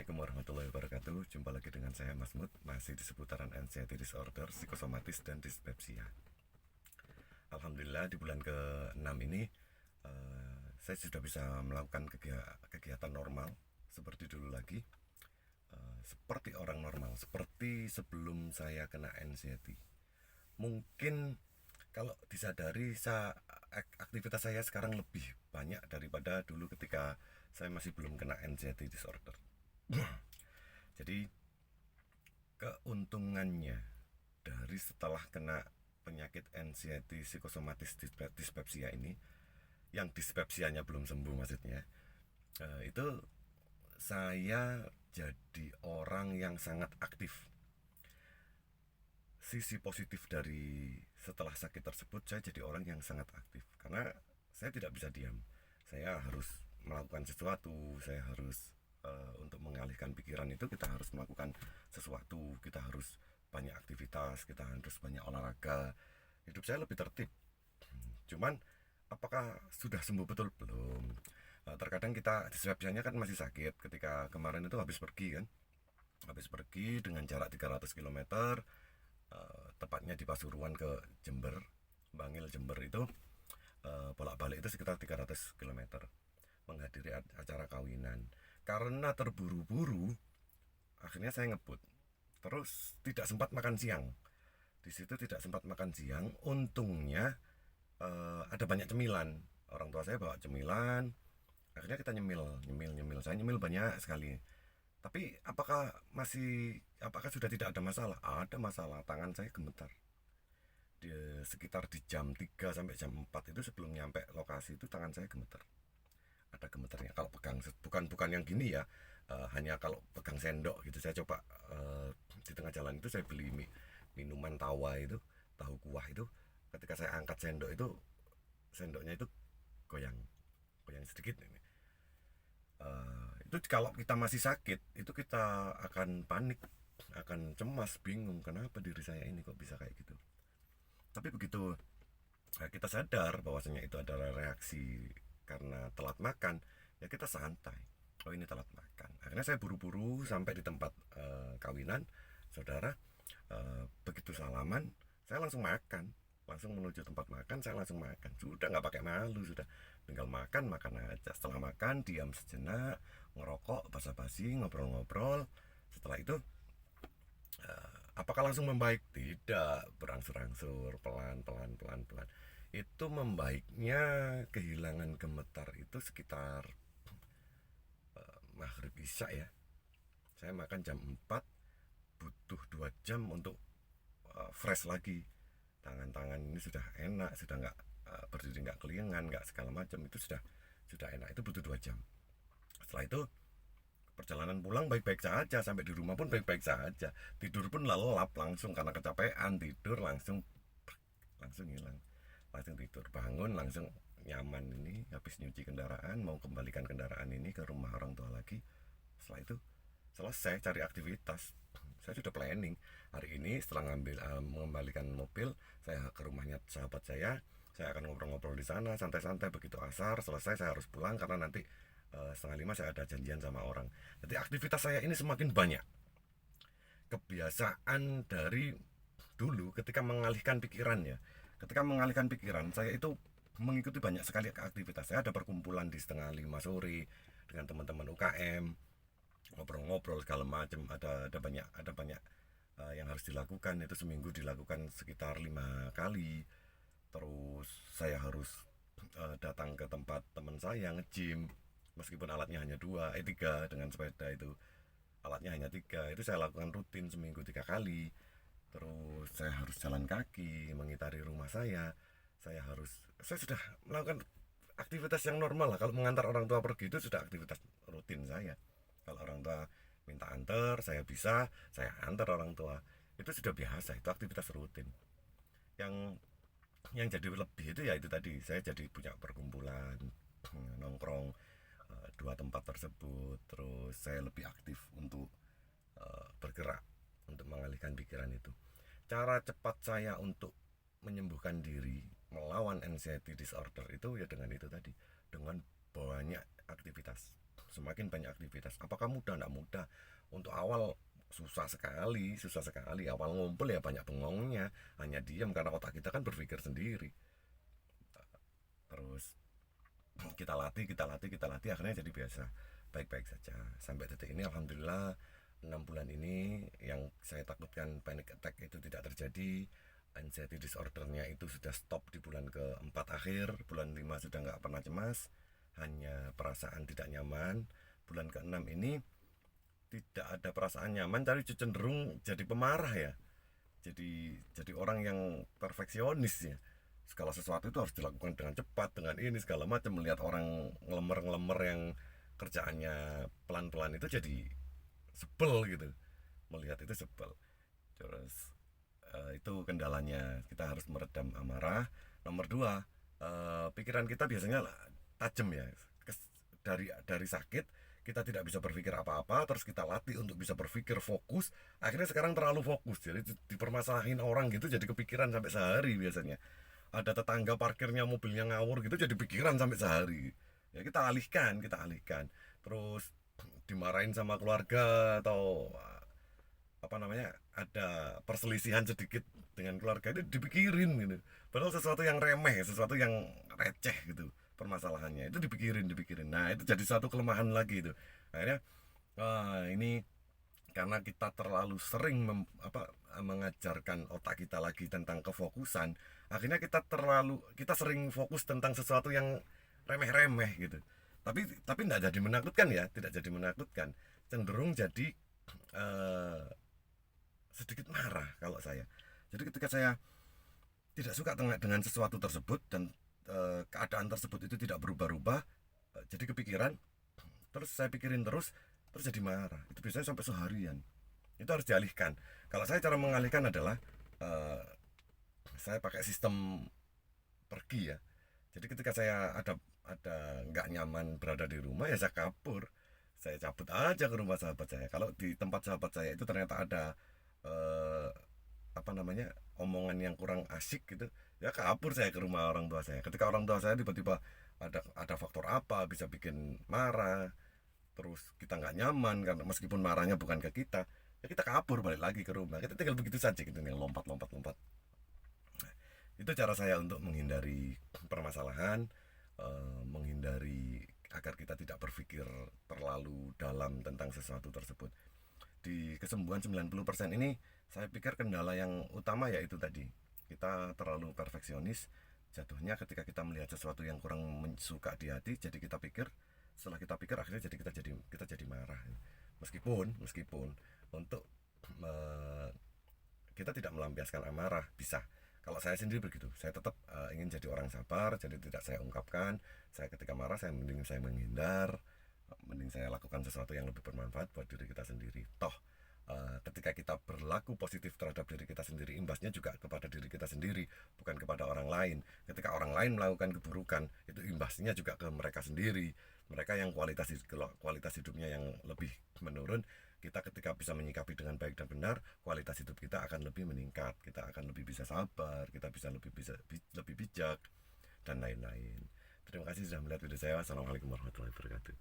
Assalamualaikum warahmatullahi wabarakatuh. Jumpa lagi dengan saya Mas Mut, masih di seputaran anxiety disorder, psikosomatis, dan dispepsia. Alhamdulillah di bulan ke-6 ini saya sudah bisa melakukan kegiatan normal seperti dulu lagi, seperti orang normal, seperti sebelum saya kena anxiety. Mungkin kalau disadari, aktivitas saya sekarang lebih banyak daripada dulu ketika saya masih belum kena anxiety disorder. Jadi keuntungannya dari setelah kena penyakit anxiety psikosomatis dispepsia ini, yang dispepsianya belum sembuh maksudnya, itu saya jadi orang yang sangat aktif. Sisi positif dari setelah sakit tersebut, saya jadi orang yang sangat aktif karena saya tidak bisa diam. Saya harus melakukan sesuatu, saya harus untuk mengalihkan pikiran itu kita harus melakukan sesuatu, kita harus banyak aktivitas, kita harus banyak olahraga. Hidup saya lebih tertib. Cuman apakah sudah sembuh betul? Belum. Terkadang kita disrupsiannya kan masih sakit. Ketika kemarin itu habis pergi dengan jarak 300 km, tepatnya di Pasuruan ke Jember, Bangil Jember itu, bolak-balik itu sekitar 300 km menghadiri acara kawinan. Karena terburu-buru, akhirnya saya ngebut. Terus tidak sempat makan siang. Di situ tidak sempat makan siang. Untungnya ada banyak cemilan. Orang tua saya bawa cemilan. Akhirnya kita nyemil. Saya nyemil banyak sekali. Tapi apakah sudah tidak ada masalah? Ada masalah. Tangan saya gemetar. Sekitar di jam 3 sampai jam 4 itu, sebelum nyampe lokasi itu, tangan saya gemetar. Ada gemetarnya kalau pegang, bukan yang gini ya, hanya kalau pegang sendok gitu. Saya coba di tengah jalan itu saya beli minuman tawa itu, tahu kuah itu. Ketika saya angkat sendok itu, sendoknya itu goyang sedikit ini. Itu kalau kita masih sakit itu kita akan panik, akan cemas, bingung kenapa diri saya ini kok bisa kayak gitu. Tapi begitu kita sadar bahwasanya itu adalah reaksi karena telat makan, ya kita santai. Oh, ini telat makan. Akhirnya saya buru-buru sampai di tempat kawinan saudara. Begitu salaman, saya langsung makan, langsung menuju tempat makan. Saya langsung makan, sudah nggak pakai malu, sudah tinggal makan aja. Setelah makan diam sejenak, ngerokok, basa-basi, ngobrol-ngobrol. Setelah itu apakah langsung membaik? Tidak, berangsur-angsur, pelan. Itu membaiknya, kehilangan gemetar itu sekitar maghrib isya ya. Saya makan jam 4, butuh 2 jam untuk fresh lagi. Tangan ini sudah enak, sudah nggak berdiri, nggak kelingan, nggak segala macam. Itu sudah enak. Itu butuh 2 jam. Setelah itu perjalanan pulang baik-baik saja, sampai di rumah pun baik-baik saja. Tidur pun lelap langsung karena kecapean, tidur langsung hilang. Langsung tidur, bangun langsung nyaman. Ini habis nyuci kendaraan, mau kembalikan kendaraan ini ke rumah orang tua lagi. Setelah itu selesai cari aktivitas. Saya sudah planning hari ini, setelah mengembalikan mobil, saya ke rumahnya sahabat saya akan ngobrol-ngobrol di sana santai-santai. Begitu asar selesai, saya harus pulang karena nanti 4:30 saya ada janjian sama orang. Jadi aktivitas saya ini semakin banyak. Kebiasaan dari dulu ketika mengalihkan pikiran ya, saya itu mengikuti banyak sekali aktivitas. Saya ada perkumpulan di 4:30 sore dengan teman-teman UKM, ngobrol-ngobrol segala macam. Ada banyak yang harus dilakukan. Itu seminggu dilakukan sekitar 5 kali. Terus saya harus datang ke tempat teman saya nge-gym, meskipun alatnya hanya 3, dengan sepeda itu alatnya hanya 3. Itu saya lakukan rutin seminggu 3 kali. Terus saya harus jalan kaki mengitari rumah saya. Saya sudah melakukan aktivitas yang normal lah. Kalau mengantar orang tua pergi itu sudah aktivitas rutin saya. Kalau orang tua minta antar, saya antar orang tua. Itu sudah biasa, itu aktivitas rutin. Yang jadi lebih itu ya itu tadi, saya jadi punya perkumpulan, nongkrong 2 tempat tersebut. Terus saya lebih aktif untuk bergerak, untuk mengalihkan pikiran itu. Cara cepat saya untuk menyembuhkan diri, melawan anxiety disorder itu ya dengan itu tadi, dengan banyak aktivitas. semakin banyak aktivitas. Apakah mudah? Nggak mudah. Untuk awal susah sekali, susah sekali. Awal ngumpul ya banyak bengongnya, hanya diam karena otak kita kan berpikir sendiri. Terus kita latih, kita latih, kita latih, akhirnya jadi biasa, baik-baik saja. Sampai detik ini alhamdulillah 6 bulan ini yang saya takutkan panic attack itu tidak terjadi. Anxiety disordernya itu sudah stop di bulan keempat akhir. Bulan 5 sudah nggak pernah cemas, hanya perasaan tidak nyaman. Bulan ke-6 ini tidak ada perasaan nyaman, tapi cenderung jadi pemarah ya. Jadi orang yang perfeksionis ya. Segala sesuatu itu harus dilakukan dengan cepat, dengan ini segala macam. Melihat orang ngelemer-ngelemer yang kerjaannya pelan-pelan itu jadi sebel gitu. Melihat itu sebel. Terus itu kendalanya, kita harus meredam amarah. Nomor dua, pikiran kita biasanya tajam ya. Dari sakit kita tidak bisa berpikir apa-apa, terus kita latih untuk bisa berpikir fokus, akhirnya sekarang terlalu fokus, jadi dipermasalahin orang gitu, jadi kepikiran sampai sehari. Biasanya ada tetangga parkirnya mobilnya ngawur gitu, jadi pikiran sampai sehari. Ya kita alihkan, kita alihkan. Terus dimarahin sama keluarga atau apa namanya, ada perselisihan sedikit dengan keluarga, itu dipikirin gitu, padahal sesuatu yang remeh, sesuatu yang receh gitu permasalahannya, itu dipikirin. Nah itu jadi satu kelemahan lagi itu. Akhirnya ini karena kita terlalu sering mengajarkan otak kita lagi tentang kefokusan, akhirnya kita sering fokus tentang sesuatu yang remeh-remeh gitu. Tapi tidak jadi menakutkan ya, tidak jadi menakutkan, cenderung jadi eh, sedikit marah kalau saya. Jadi ketika saya tidak suka dengan sesuatu tersebut dan keadaan tersebut itu tidak berubah-ubah, jadi kepikiran, terus saya pikirin terus jadi marah. Itu biasanya sampai seharian. Itu harus dialihkan. Kalau saya cara mengalihkan adalah eh, saya pakai sistem pergi ya. Jadi ketika saya ada nggak nyaman berada di rumah, ya saya kabur. Saya cabut aja ke rumah sahabat saya. Kalau di tempat sahabat saya itu ternyata ada eh, apa namanya, omongan yang kurang asik gitu, ya kabur saya ke rumah orang tua saya. Ketika orang tua saya tiba-tiba ada faktor apa bisa bikin marah, terus kita nggak nyaman karena meskipun marahnya bukan ke kita, ya kita kabur balik lagi ke rumah. Kita tinggal begitu saja gitu nih, lompat. Nah, itu cara saya untuk menghindari permasalahan, menghindari agar kita tidak berpikir terlalu dalam tentang sesuatu tersebut. Di kesembuhan 90% ini saya pikir kendala yang utama yaitu tadi, kita terlalu perfeksionis. Jatuhnya ketika kita melihat sesuatu yang kurang suka di hati, jadi kita pikir, setelah kita pikir akhirnya kita jadi marah. Meskipun untuk kita tidak melampiaskan amarah bisa. Kalau saya sendiri begitu, saya tetap ingin jadi orang sabar, jadi tidak saya ungkapkan. Saya ketika marah mending saya menghindar, mending saya lakukan sesuatu yang lebih bermanfaat buat diri kita sendiri. Toh ketika kita berlaku positif terhadap diri kita sendiri, imbasnya juga kepada diri kita sendiri, bukan kepada orang lain. Ketika orang lain melakukan keburukan, itu imbasnya juga ke mereka sendiri. Mereka yang kualitas hidupnya yang lebih menurun, kita ketika bisa menyikapi dengan baik dan benar, kualitas hidup kita akan lebih meningkat, kita akan lebih bisa sabar, kita bisa lebih bijak dan lain-lain. Terima kasih sudah melihat video saya. Wassalamualaikum warahmatullahi wabarakatuh.